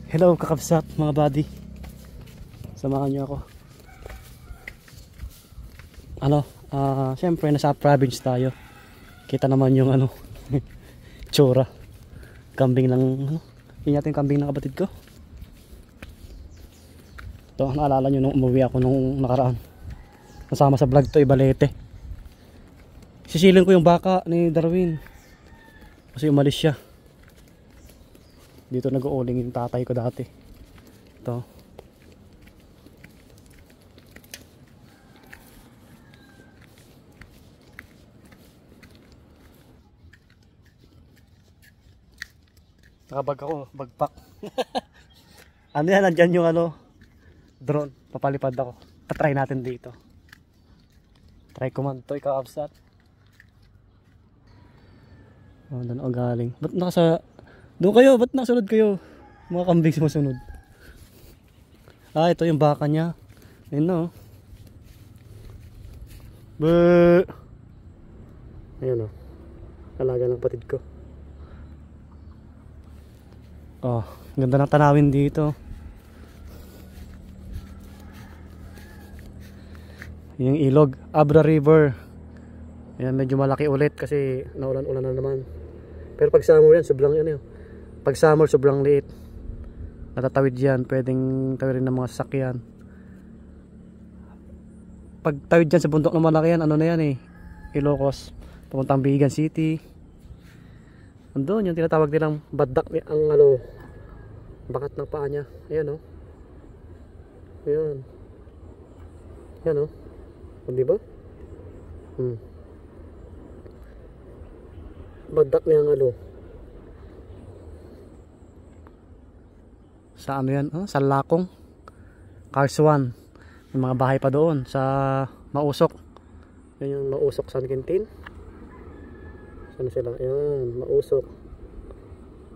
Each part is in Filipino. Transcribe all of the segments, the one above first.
Hello kakabsat mga buddy. Samahan niyo ako. Siyempre nasa province tayo. Kita naman yung tsura. Kambing ng yun yata yung kambing ng kapatid ko. Ito, naalala nyo nung umuwi ako nung nakaraan. Nasama sa vlog to, Ibalete. Sisilin ko yung baka ni Darwin. Kasi umalis siya. Dito nag-uuling yung tatay ko dati. Ito. Nakabag ako, bagpak. Ano yan, nandyan yung drone. Papalipad ako. Patry natin dito. Try ko man to, ikaw absat. Oh, doon ako galing. Ba't doon kayo, ba't nasunod kayo? Mga kambing sumusunod. Ito yung baka niya. Ayun na oh. Ayun oh. Alaga ng patid ko. Oh, ganda ng tanawin dito. Yung ilog, Abra River. Ayan, medyo malaki ulit kasi naulan-ulan na naman. Pero pag summer yan, sobrang yan yun. Pag summer, sobrang liit. Natatawid yan, pwedeng tawirin ng mga sasakyan. Pag tawid dyan sa bundok ng malaki yan, ano na yan Ilocos, papuntang Bigan City. Andun yung tinatawag nilang badak ni ang bakat ng paa niya. Ayan oh. Ayan. Ayan oh. Di ba? Badak niya ang sa yan? Sa Lakong Cars 1. May mga bahay pa doon sa Mausok. Yan yung Mausok San Quintin. Saan sila? Ayan, Mausok.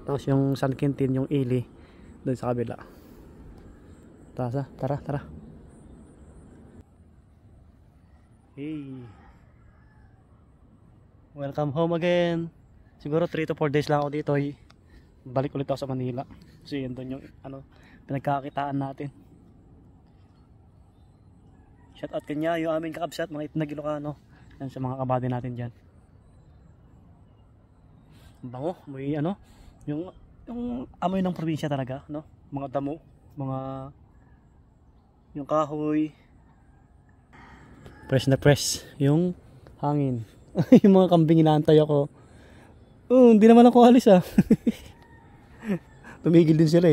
Tapos yung San Quintin, yung Ili doon sa kabila. Tara. Hey, welcome home again. Siguro 3 to 4 days lang ako dito. Balik ulit ako sa Manila. Kasi yun doon yung pinagkakakitaan natin. Shout out kanya yung aming kakabsat, mga Itnag Ilocano. Yan sa mga kabady natin dyan. Bango, may yung amoy ng probinsya talaga, no? Mga damo, yung kahoy. Press na press yung hangin. Yung mga kambing inaantay ako. Hindi naman ako alis Tumigil din sila